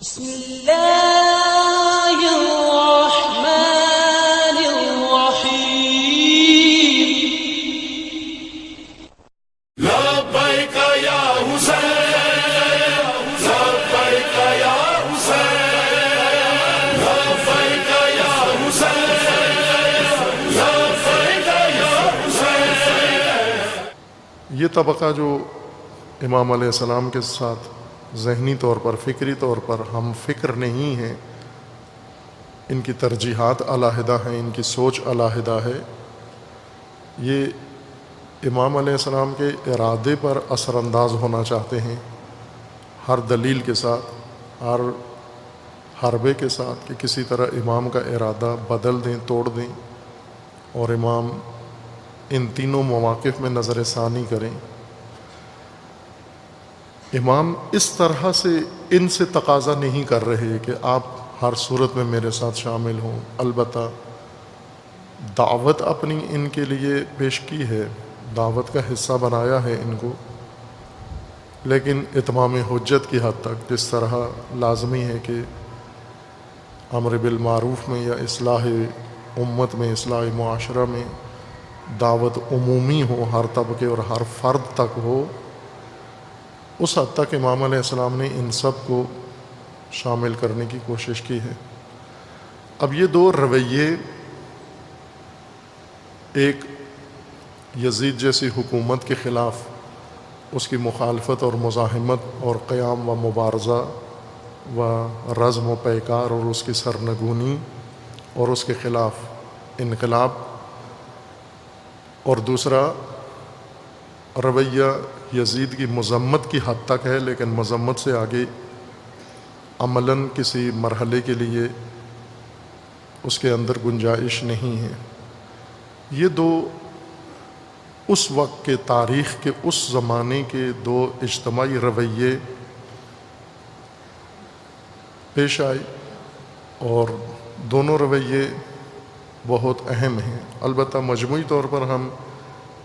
بسم اللہ الرحمن الرحیم لبیک یا حسین لبیک یا حسین لبیک یا حسین لبیک یا حسین۔ یہ طبقہ جو امام علیہ السلام کے ساتھ ذہنی طور پر فکری طور پر ہم فکر نہیں ہیں، ان کی ترجیحات علیحدہ ہیں، ان کی سوچ علیحدہ ہے، یہ امام علیہ السلام کے ارادے پر اثر انداز ہونا چاہتے ہیں، ہر دلیل کے ساتھ، ہر حربے کے ساتھ، کہ کسی طرح امام کا ارادہ بدل دیں، توڑ دیں، اور امام ان تینوں مواقف میں نظر ثانی کریں۔ امام اس طرح سے ان سے تقاضا نہیں کر رہے کہ آپ ہر صورت میں میرے ساتھ شامل ہوں، البتہ دعوت اپنی ان کے لیے پیش کی ہے، دعوت کا حصہ بنایا ہے ان کو، لیکن اتمام حجت کی حد تک، جس طرح لازمی ہے کہ امر بالمعروف میں یا اصلاح امت میں، اصلاح معاشرہ میں دعوت عمومی ہو، ہر طبقے اور ہر فرد تک ہو، اس حد تک امام علیہ السلام نے ان سب کو شامل کرنے کی کوشش کی ہے۔ اب یہ دو رویے، ایک یزید جیسی حکومت کے خلاف اس کی مخالفت اور مزاحمت اور قیام و مبارزہ و رزم و پیکار اور اس کی سرنگونی اور اس کے خلاف انقلاب، اور دوسرا رویہ یزید کی مذمت کی حد تک ہے، لیکن مذمت سے آگے عملاً کسی مرحلے کے لیے اس کے اندر گنجائش نہیں ہے۔ یہ دو اس وقت کے تاریخ کے اس زمانے کے دو اجتماعی رویے پیش آئے، اور دونوں رویے بہت اہم ہیں۔ البتہ مجموعی طور پر ہم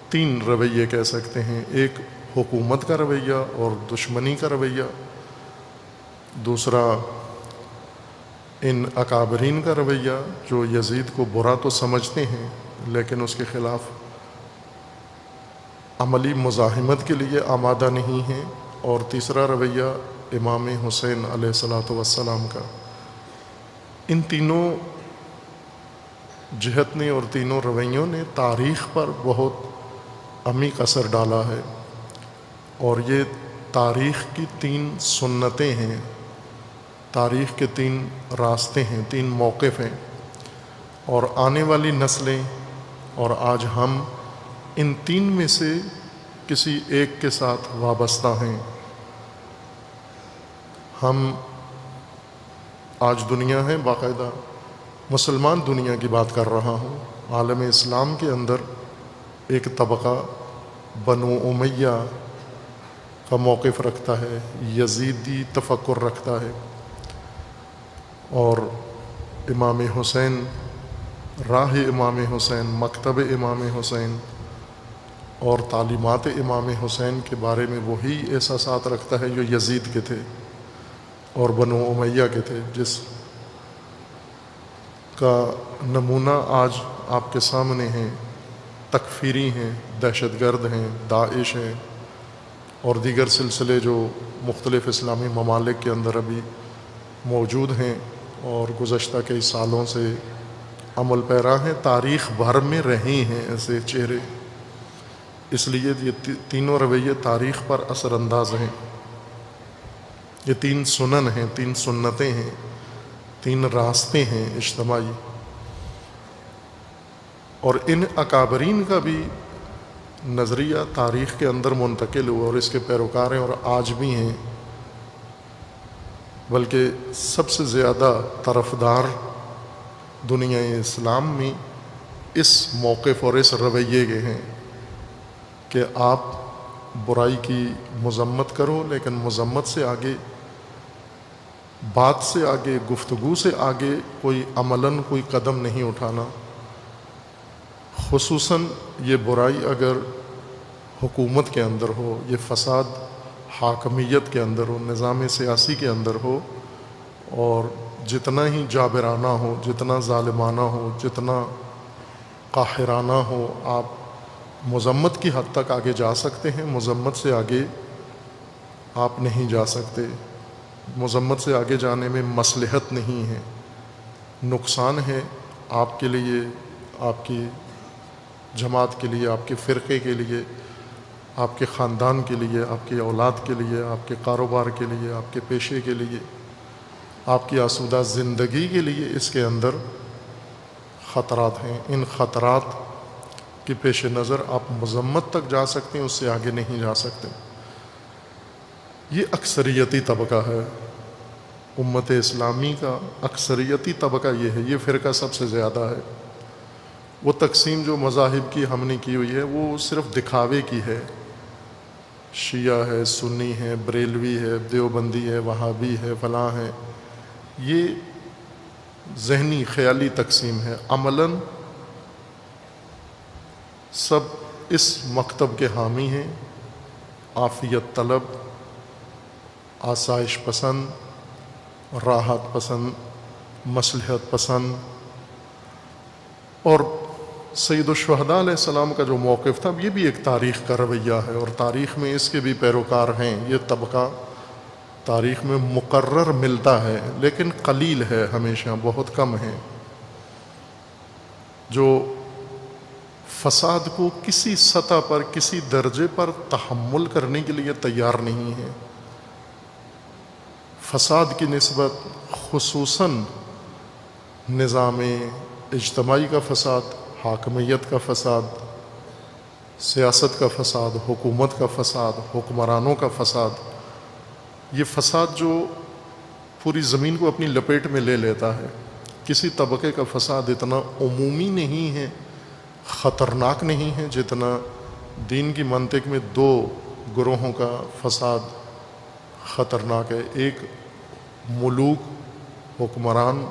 تین رویے کہہ سکتے ہیں، ایک حکومت کا رویہ اور دشمنی کا رویہ، دوسرا ان اکابرین کا رویہ جو یزید کو برا تو سمجھتے ہیں لیکن اس کے خلاف عملی مزاحمت کے لیے آمادہ نہیں ہیں، اور تیسرا رویہ امام حسین علیہ الصلاۃ والسلام کا۔ ان تینوں جہت نے اور تینوں رویوں نے تاریخ پر بہت عمیق اثر ڈالا ہے، اور یہ تاریخ کی تین سنتیں ہیں، تاریخ کے تین راستے ہیں، تین موقف ہیں، اور آنے والی نسلیں اور آج ہم ان تین میں سے کسی ایک کے ساتھ وابستہ ہیں۔ ہم آج دنیا ہے، باقاعدہ مسلمان دنیا کی بات کر رہا ہوں، عالم اسلام کے اندر ایک طبقہ بنو امیہ کا موقف رکھتا ہے، یزیدی تفکر رکھتا ہے، اور امام حسین، راہ امام حسین، مکتب امام حسین اور تعلیمات امام حسین کے بارے میں وہی احساسات رکھتا ہے جو یزید کے تھے اور بنو امیہ کے تھے، جس کا نمونہ آج آپ کے سامنے ہیں، تکفیری ہیں، دہشت گرد ہیں، داعش ہیں، اور دیگر سلسلے جو مختلف اسلامی ممالک کے اندر ابھی موجود ہیں اور گزشتہ کئی سالوں سے عمل پیرا ہیں، تاریخ بھر میں رہے ہیں ایسے چہرے۔ اس لیے یہ تینوں رویے تاریخ پر اثر انداز ہیں، یہ تین سنن ہیں، تین سنتیں ہیں، تین راستے ہیں اجتماعی، اور ان اکابرین کا بھی نظریہ تاریخ کے اندر منتقل ہوا، اور اس کے پیروکار ہیں اور آج بھی ہیں، بلکہ سب سے زیادہ طرفدار دنیا اسلام میں اس موقف اور اس رویے کے ہیں کہ آپ برائی کی مذمت کرو، لیکن مذمت سے آگے، بات سے آگے، گفتگو سے آگے کوئی عملاً کوئی قدم نہیں اٹھانا، خصوصاً یہ برائی اگر حکومت کے اندر ہو، یہ فساد حاکمیت کے اندر ہو، نظام سیاسی کے اندر ہو، اور جتنا ہی جابرانہ ہو، جتنا ظالمانہ ہو، جتنا قاہرانہ ہو، آپ مذمت کی حد تک آگے جا سکتے ہیں، مذمت سے آگے آپ نہیں جا سکتے۔ مذمت سے آگے جانے میں مصلحت نہیں ہے، نقصان ہے آپ کے لیے، آپ کی جماعت کے لیے، آپ کے فرقے کے لیے، آپ کے خاندان کے لیے، آپ کی اولاد کے لیے، آپ کے کاروبار کے لیے، آپ کے پیشے کے لیے، آپ کی آسودہ زندگی کے لیے اس کے اندر خطرات ہیں۔ ان خطرات کے پیش نظر آپ مذمت تک جا سکتے ہیں، اس سے آگے نہیں جا سکتے۔ یہ اکثریتی طبقہ ہے، امت اسلامی کا اکثریتی طبقہ یہ ہے، یہ فرقہ سب سے زیادہ ہے۔ وہ تقسیم جو مذاہب کی ہم نے کی ہوئی ہے وہ صرف دکھاوے کی ہے، شیعہ ہے، سنی ہے، بریلوی ہے، دیوبندی ہے، وہابی ہے، فلاں ہے، یہ ذہنی خیالی تقسیم ہے۔ عملاً سب اس مکتب کے حامی ہیں، عافیت طلب، آسائش پسند، راحت پسند، مصلحت پسند۔ اور سید الشہداء علیہ السلام کا جو موقف تھا یہ بھی ایک تاریخ کا رویہ ہے، اور تاریخ میں اس کے بھی پیروکار ہیں۔ یہ طبقہ تاریخ میں مقرر ملتا ہے لیکن قلیل ہے، ہمیشہ بہت کم ہے، جو فساد کو کسی سطح پر، کسی درجے پر تحمل کرنے کے لیے تیار نہیں ہے۔ فساد کی نسبت خصوصاً نظام اجتماعی کا فساد، حاکمیت کا فساد، سیاست کا فساد، حکومت کا فساد، حکمرانوں کا فساد، یہ فساد جو پوری زمین کو اپنی لپیٹ میں لے لیتا ہے۔ کسی طبقے کا فساد اتنا عمومی نہیں ہے، خطرناک نہیں ہے، جتنا دین کی منطق میں دو گروہوں کا فساد خطرناک ہے۔ ایک ملوک، حکمران،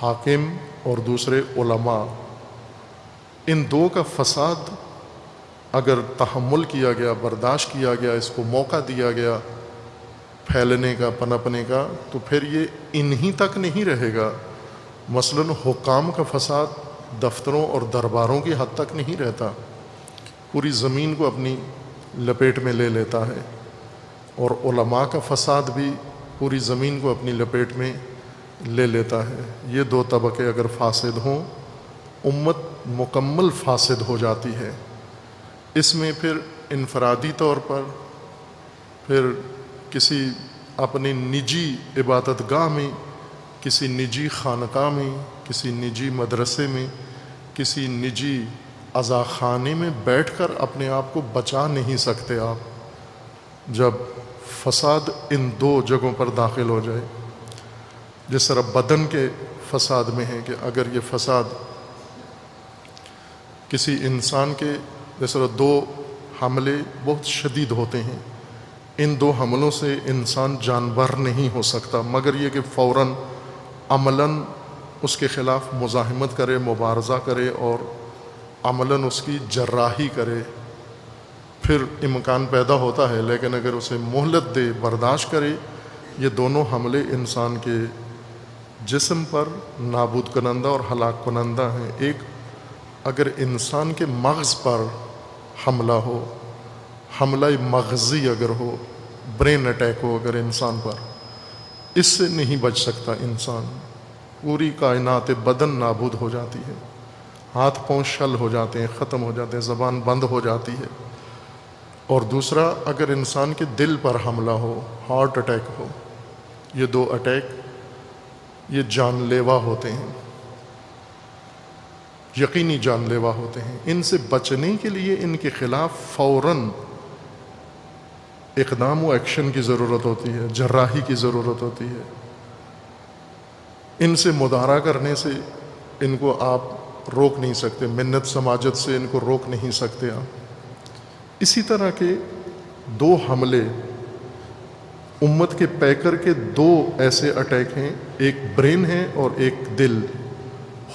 حاکم، اور دوسرے علماء۔ ان دو کا فساد اگر تحمل کیا گیا، برداشت کیا گیا، اس کو موقع دیا گیا پھیلنے کا، پنپنے کا، تو پھر یہ انہی تک نہیں رہے گا۔ مثلاً حکام کا فساد دفتروں اور درباروں کی حد تک نہیں رہتا، پوری زمین کو اپنی لپیٹ میں لے لیتا ہے۔ اور علماء کا فساد بھی پوری زمین کو اپنی لپیٹ میں لے لیتا ہے۔ یہ دو طبقے اگر فاسد ہوں، امت مکمل فاسد ہو جاتی ہے۔ اس میں پھر انفرادی طور پر، پھر کسی اپنے نجی عبادت گاہ میں، کسی نجی خانقاہ میں، کسی نجی مدرسے میں، کسی نجی عزاخانے میں بیٹھ کر اپنے آپ کو بچا نہیں سکتے آپ، جب فساد ان دو جگہوں پر داخل ہو جائے۔ جس طرح بدن کے فساد میں ہے کہ اگر یہ فساد کسی انسان کے، جس طرح دو حملے بہت شدید ہوتے ہیں، ان دو حملوں سے انسان جانبر نہیں ہو سکتا، مگر یہ کہ فوراً عملاً اس کے خلاف مزاحمت کرے، مبارزہ کرے اور عملاً اس کی جراحی کرے، پھر امکان پیدا ہوتا ہے۔ لیکن اگر اسے مہلت دے، برداشت کرے، یہ دونوں حملے انسان کے جسم پر نابود کنندہ اور ہلاک کنندہ ہیں۔ ایک اگر انسان کے مغز پر حملہ ہو، حملہ مغزی اگر ہو، برین اٹیک ہو اگر انسان پر، اس سے نہیں بچ سکتا انسان، پوری کائنات بدن نابود ہو جاتی ہے، ہاتھ پاؤں شل ہو جاتے ہیں، ختم ہو جاتے ہیں، زبان بند ہو جاتی ہے۔ اور دوسرا اگر انسان کے دل پر حملہ ہو، ہارٹ اٹیک ہو، یہ دو اٹیک یہ جان لیوا ہوتے ہیں، یقینی جان لیوا ہوتے ہیں۔ ان سے بچنے کے لیے ان کے خلاف فوراً اقدام و ایکشن کی ضرورت ہوتی ہے، جراحی کی ضرورت ہوتی ہے۔ ان سے مدارا کرنے سے ان کو آپ روک نہیں سکتے، منت سماجت سے ان کو روک نہیں سکتے آپ۔ اسی طرح کے دو حملے امت کے پیکر کے دو ایسے اٹیک ہیں، ایک برین ہے اور ایک دل۔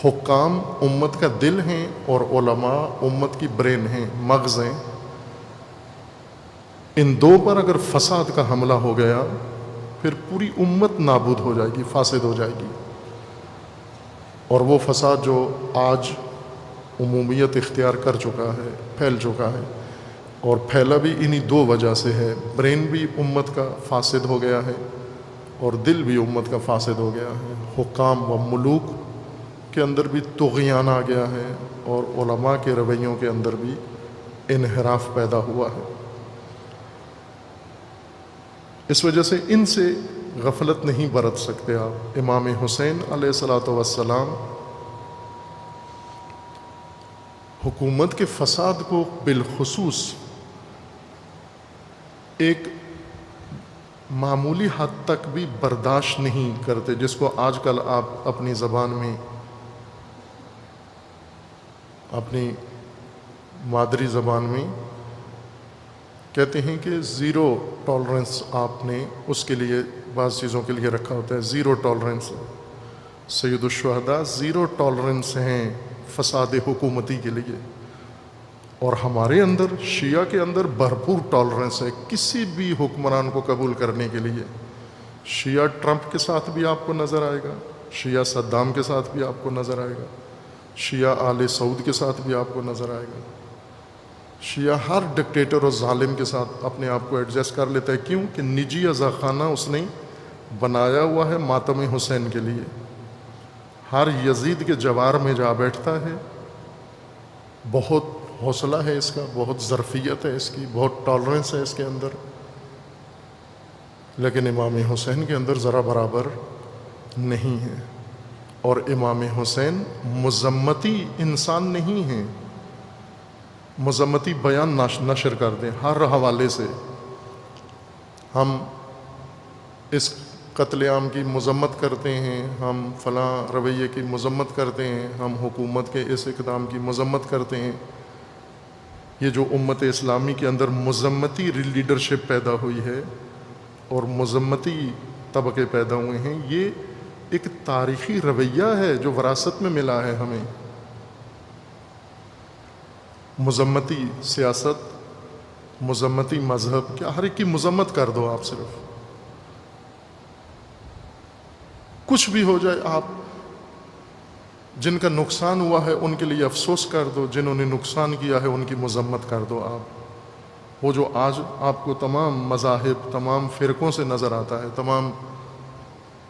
حکام امت کا دل ہیں اور علماء امت کی برین ہیں، مغز ہیں۔ ان دو پر اگر فساد کا حملہ ہو گیا پھر پوری امت نابود ہو جائے گی، فاسد ہو جائے گی۔ اور وہ فساد جو آج عمومیت اختیار کر چکا ہے، پھیل چکا ہے، اور پھیلا بھی انہی دو وجہ سے ہے۔ برین بھی امت کا فاسد ہو گیا ہے اور دل بھی امت کا فاسد ہو گیا ہے۔ حکام و ملوک کے اندر بھی طغیان آ گیا ہے اور علماء کے رویوں کے اندر بھی انحراف پیدا ہوا ہے۔ اس وجہ سے ان سے غفلت نہیں برت سکتے آپ۔ امام حسین علیہ الصلاۃ والسلام حکومت کے فساد کو بالخصوص ایک معمولی حد تک بھی برداشت نہیں کرتے، جس کو آج کل آپ اپنی زبان میں، اپنی مادری زبان میں کہتے ہیں کہ زیرو ٹالرنس آپ نے اس کے لیے بعض چیزوں کے لیے رکھا ہوتا ہے۔ زیرو ٹالرنس، سید الشہداء زیرو ٹالرنس ہیں فساد حکومتی کے لیے، اور ہمارے اندر شیعہ کے اندر بھرپور ٹالرنس ہے کسی بھی حکمران کو قبول کرنے کے لیے۔ شیعہ ٹرمپ کے ساتھ بھی آپ کو نظر آئے گا، شیعہ صدام کے ساتھ بھی آپ کو نظر آئے گا، شیعہ آل سعود کے ساتھ بھی آپ کو نظر آئے گا۔ شیعہ ہر ڈکٹیٹر اور ظالم کے ساتھ اپنے آپ کو ایڈجسٹ کر لیتا ہے۔ کیوں کہ نجی عزاخانہ اس نے بنایا ہوا ہے ماتم حسین کے لیے۔ ہر یزید کے جوار میں جا بیٹھتا ہے، بہت حوصلہ ہے اس کا، بہت ظرفیت ہے اس کی، بہت ٹالرنس ہے اس کے اندر، لیکن امام حسین کے اندر ذرا برابر نہیں ہے۔ اور امام حسین مذمتی انسان نہیں ہیں، مذمتی بیان نشر کر دیں ہر حوالے سے۔ ہم اس قتل عام کی مذمت کرتے ہیں، ہم فلاں رویے کی مذمت کرتے ہیں، ہم حکومت کے اس اقدام کی مذمت کرتے ہیں۔ یہ جو امت اسلامی کے اندر مذمتی لیڈرشپ پیدا ہوئی ہے اور مذمتی طبقے پیدا ہوئے ہیں، یہ ایک تاریخی رویہ ہے جو وراثت میں ملا ہے ہمیں۔ مذمتی سیاست، مذمتی مذہب، کیا ہر ایک کی مذمت کر دو آپ، صرف کچھ بھی ہو جائے آپ، جن کا نقصان ہوا ہے ان کے لیے افسوس کر دو، جنہوں نے نقصان کیا ہے ان کی مذمت کر دو آپ۔ وہ جو آج آپ کو تمام مذاہب، تمام فرقوں سے نظر آتا ہے، تمام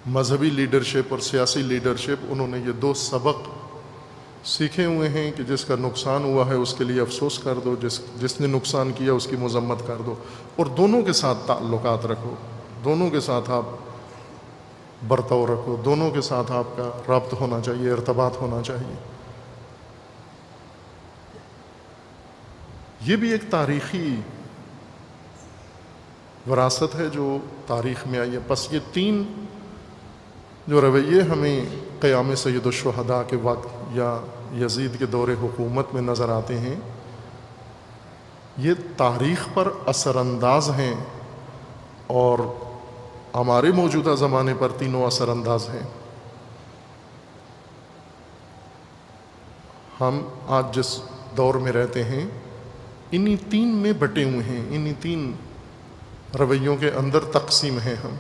مذہبی لیڈرشپ اور سیاسی لیڈرشپ، انہوں نے یہ دو سبق سیکھے ہوئے ہیں کہ جس کا نقصان ہوا ہے اس کے لیے افسوس کر دو، جس نے نقصان کیا اس کی مذمت کر دو، اور دونوں کے ساتھ تعلقات رکھو، دونوں کے ساتھ آپ برتاؤ رکھو، دونوں کے ساتھ آپ کا رابط ہونا چاہیے، ارتباط ہونا چاہیے۔ یہ بھی ایک تاریخی وراثت ہے جو تاریخ میں آئی ہے۔ بس یہ تین جو رویے ہمیں قیام سید الشہداء کے وقت یا یزید کے دور حکومت میں نظر آتے ہیں، یہ تاریخ پر اثر انداز ہیں اور ہمارے موجودہ زمانے پر تینوں اثر انداز ہیں۔ ہم آج جس دور میں رہتے ہیں انہی تین میں بٹے ہوئے ہیں، انہی تین رویوں کے اندر تقسیم ہیں ہم۔